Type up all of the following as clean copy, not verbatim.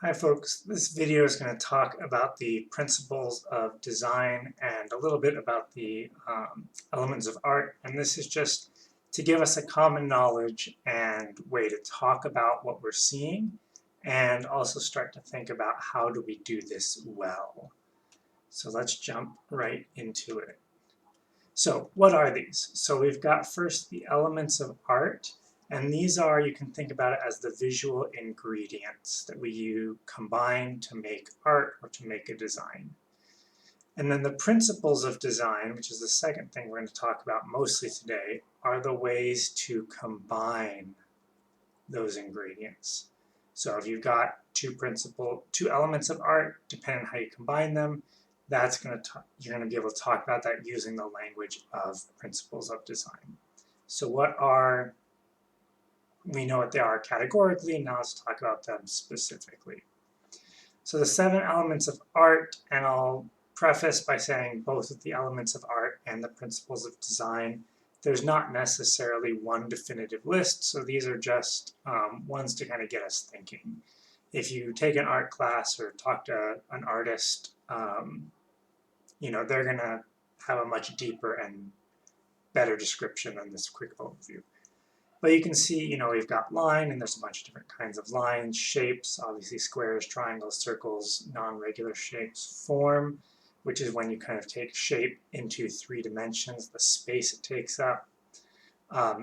Hi folks, this video is going to talk about the principles of design and a little bit about the elements of art, and this is just to give us a common knowledge and way to talk about what we're seeing and also start to think about how do we do this well. So let's jump right into it. So what are these? So we've got first the elements of art, and these are, you can think about it as the visual ingredients that you combine to make art or to make a design. And then the principles of design, which is the second thing we're going to talk about mostly today, are the ways to combine those ingredients. So if you've got two elements of art, depending on how you combine them, you're going to be able to talk about that using the language of principles of design. So we know what they are categorically, now let's talk about them specifically. So the 7 elements of art, and I'll preface by saying both of the elements of art and the principles of design, there's not necessarily one definitive list, so these are just ones to kind of get us thinking. If you take an art class or talk to an artist, they're going to have a much deeper and better description than this quick overview. But you can see, we've got line, and there's a bunch of different kinds of lines, shapes, obviously squares, triangles, circles, non-regular shapes, form, which is when you kind of take shape into 3 dimensions, the space it takes up,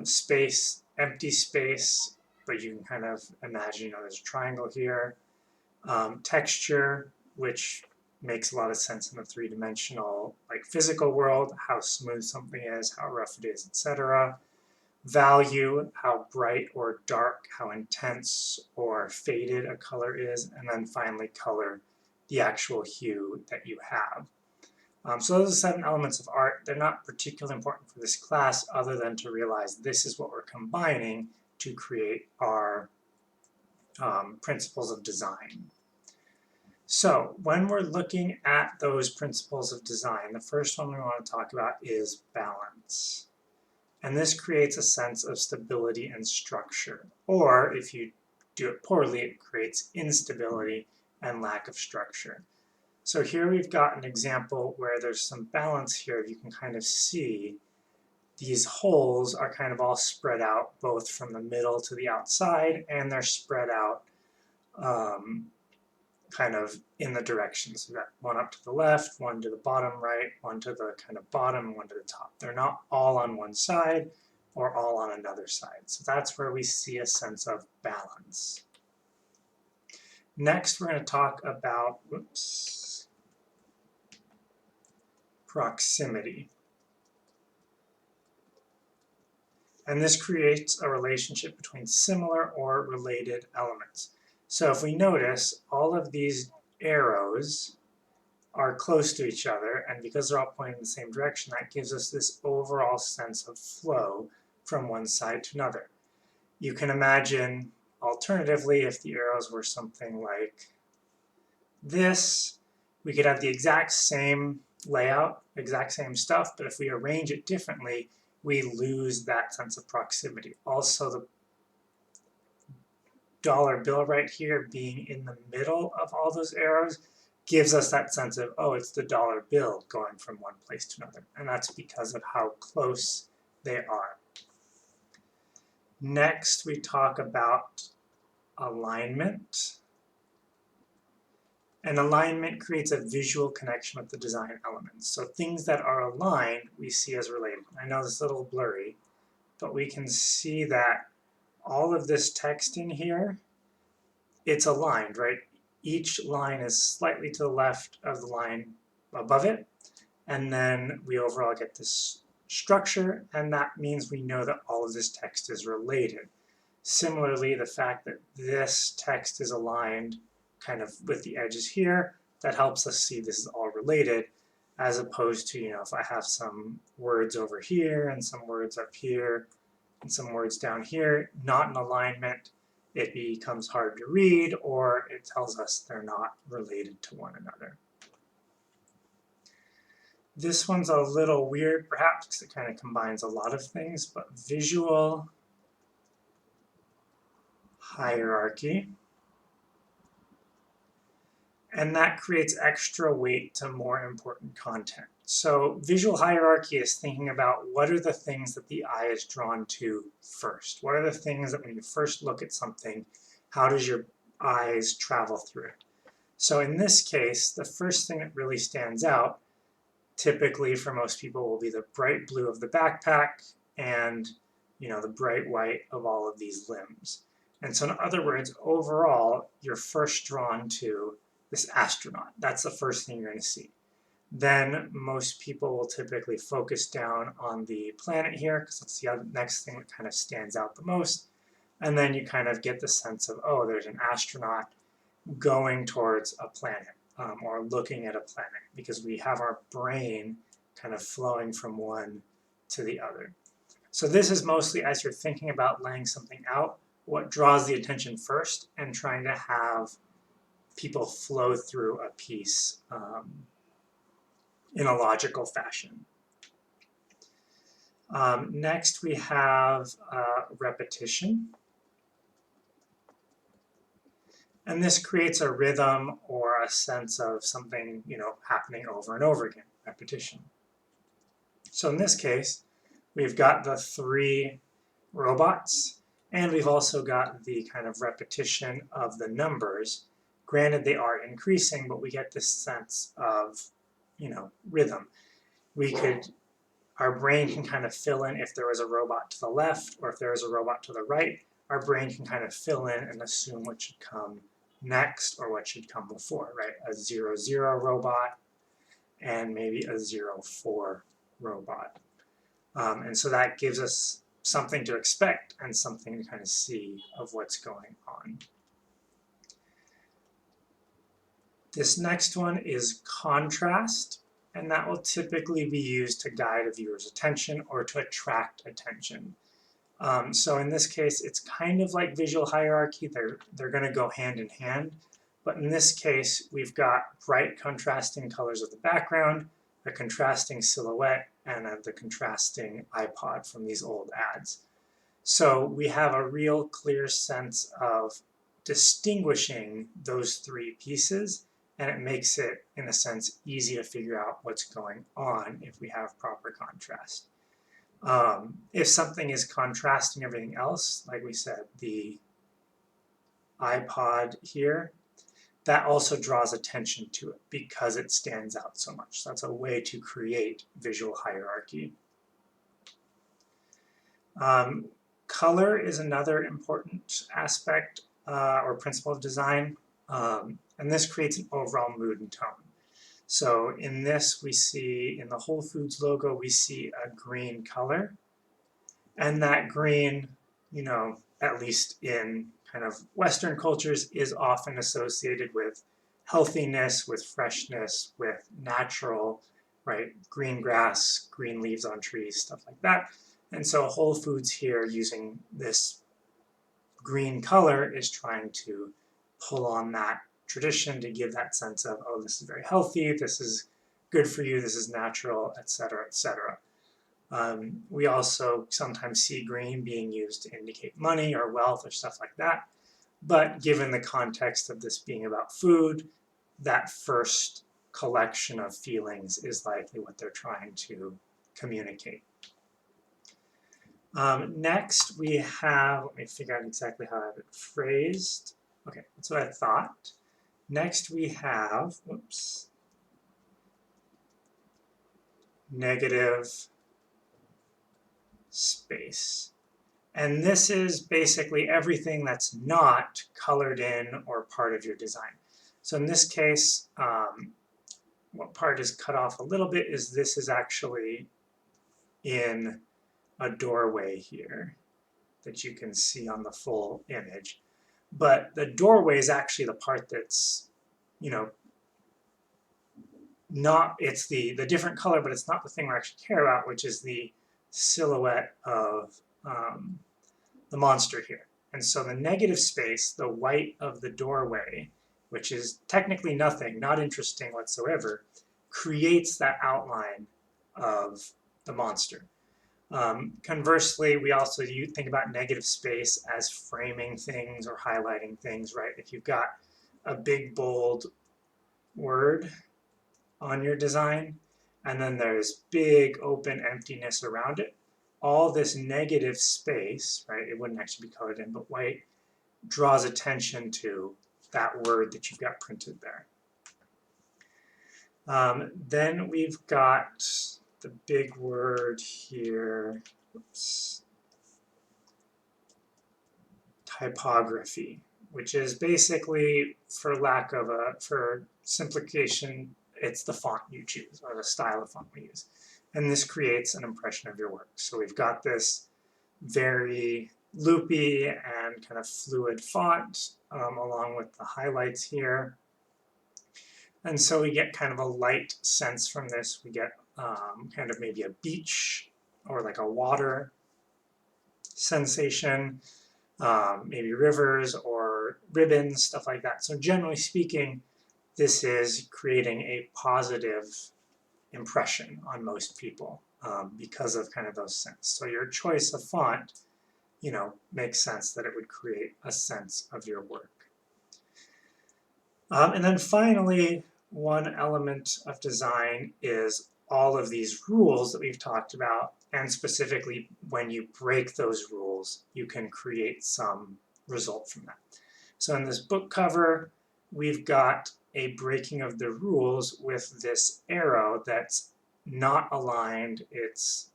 space, empty space, but you can kind of imagine, there's a triangle here, texture, which makes a lot of sense in the 3-dimensional, like physical world, how smooth something is, how rough it is, etc. Value, how bright or dark, how intense or faded a color is, and then finally color, the actual hue that you have. So those are 7 elements of art. They're not particularly important for this class other than to realize this is what we're combining to create our principles of design. So when we're looking at those principles of design, the first one we want to talk about is balance. And this creates a sense of stability and structure. Or if you do it poorly, it creates instability and lack of structure. So here we've got an example where there's some balance here. You can kind of see these holes are kind of all spread out both from the middle to the outside, and they're spread out kind of in the directions. We've got one up to the left, one to the bottom right, one to the kind of bottom, and one to the top. They're not all on one side or all on another side. So that's where we see a sense of balance. Next, we're going to talk about proximity. And this creates a relationship between similar or related elements. So if we notice, all of these arrows are close to each other, and because they're all pointing in the same direction, that gives us this overall sense of flow from one side to another. You can imagine, alternatively, if the arrows were something like this, we could have the exact same layout, exact same stuff, but if we arrange it differently, we lose that sense of proximity. Also, the dollar bill right here being in the middle of all those arrows gives us that sense of, oh, it's the dollar bill going from one place to another. And that's because of how close they are. Next, we talk about alignment. And alignment creates a visual connection with the design elements. So things that are aligned, we see as related. I know this is a little blurry, but we can see that all of this text in here, it's aligned, right? Each line is slightly to the left of the line above it, and then we overall get this structure, and that means we know that all of this text is related. Similarly, the fact that this text is aligned kind of with the edges here, that helps us see this is all related, as opposed to, if I have some words over here and some words up here and some words down here, not in alignment, it becomes hard to read, or it tells us they're not related to one another. This one's a little weird, perhaps, because it kind of combines a lot of things, but visual hierarchy. and that creates extra weight to more important content. So visual hierarchy is thinking about what are the things that the eye is drawn to first? What are the things that when you first look at something, how does your eyes travel through it? So in this case, the first thing that really stands out, typically for most people, will be the bright blue of the backpack and the bright white of all of these limbs. And so in other words, overall, you're first drawn to this astronaut. That's the first thing you're going to see. Then most people will typically focus down on the planet here because that's the next thing that kind of stands out the most. And then you kind of get the sense of, oh, there's an astronaut going towards a planet or looking at a planet, because we have our brain kind of flowing from one to the other. So this is mostly as you're thinking about laying something out, what draws the attention first, and trying to have people flow through a piece in a logical fashion. Next we have repetition. And this creates a rhythm or a sense of something, happening over and over again, repetition. So in this case, we've got the 3 robots, and we've also got the kind of repetition of the numbers. Granted, they are increasing, but we get this sense of, rhythm. Our brain can kind of fill in if there was a robot to the left or if there was a robot to the right. Our brain can kind of fill in and assume what should come next or what should come before, right? A 0, 0 robot and maybe a 0, 4 robot. And so that gives us something to expect and something to kind of see of what's going on. This next one is contrast, and that will typically be used to guide a viewer's attention or to attract attention. So in this case, it's kind of like visual hierarchy. They're going to go hand in hand. But in this case, we've got bright contrasting colors of the background, a contrasting silhouette, and the contrasting iPod from these old ads. So we have a real clear sense of distinguishing those 3 pieces, and it makes it, in a sense, easy to figure out what's going on if we have proper contrast. If something is contrasting everything else, like we said, the iPod here, that also draws attention to it because it stands out so much. So that's a way to create visual hierarchy. Color is another important aspect or principle of design, and this creates an overall mood and tone. So in this, we see, in the Whole Foods logo, we see a green color. And that green, at least in kind of Western cultures, is often associated with healthiness, with freshness, with natural, right? Green grass, green leaves on trees, stuff like that. And so Whole Foods here, using this green color, is trying to pull on that tradition to give that sense of, oh, this is very healthy, this is good for you, this is natural, etc., etc. We also sometimes see green being used to indicate money or wealth or stuff like that. But given the context of this being about food, that first collection of feelings is likely what they're trying to communicate. Next, we have, let me figure out exactly how I have it phrased. Okay, that's what I thought. Next we have, negative space. And this is basically everything that's not colored in or part of your design. So in this case, what part is cut off a little bit is this is actually in a doorway here that you can see on the full image. But the doorway is actually the part that's, not, it's the different color, but it's not the thing we actually care about, which is the silhouette of the monster here. And so the negative space, the white of the doorway, which is technically nothing, not interesting whatsoever, creates that outline of the monster. Conversely, we also think about negative space as framing things or highlighting things, right? If you've got a big, bold word on your design, and then there's big open emptiness around it. All this negative space, right, it wouldn't actually be colored in, but white, draws attention to that word that you've got printed there. Then we've got the big word here, oops, typography, which is basically, for simplification, it's the font you choose or the style of font we use. And this creates an impression of your work. So we've got this very loopy and kind of fluid font along with the highlights here. And so we get kind of a light sense from this. We get kind of maybe a beach or like a water sensation, maybe rivers or ribbons, stuff like that. So generally speaking, this is creating a positive impression on most people because of kind of those scents. So your choice of font, you know, makes sense that it would create a sense of your work. And then finally, one element of design is all of these rules that we've talked about, and specifically when you break those rules, you can create some result from that. So in this book cover, we've got a breaking of the rules with this arrow that's not aligned. It's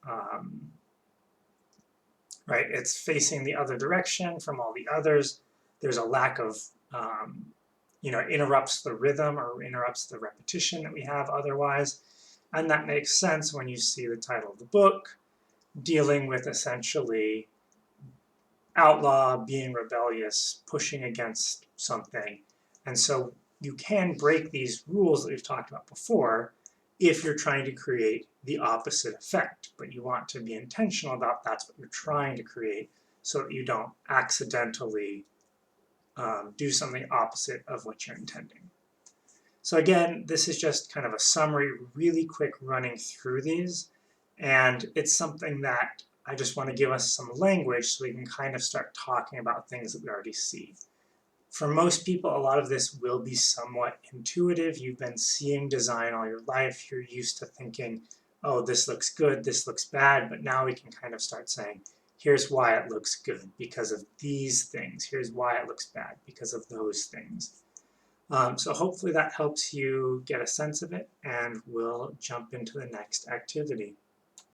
right, it's facing the other direction from all the others. There's a lack of you know, interrupts the rhythm or interrupts the repetition that we have otherwise. And that makes sense when you see the title of the book, dealing with essentially outlaw, being rebellious, pushing against something. And so you can break these rules that we've talked about before if you're trying to create the opposite effect, but you want to be intentional about that's what you're trying to create so that you don't accidentally do something opposite of what you're intending. So again, this is just kind of a summary, really quick running through these, and it's something that I just want to give us some language so we can kind of start talking about things that we already see. For most people, a lot of this will be somewhat intuitive. You've been seeing design all your life. You're used to thinking, oh, this looks good, this looks bad, but now we can kind of start saying, here's why it looks good because of these things. Here's why it looks bad because of those things. So hopefully that helps you get a sense of it, and we'll jump into the next activity.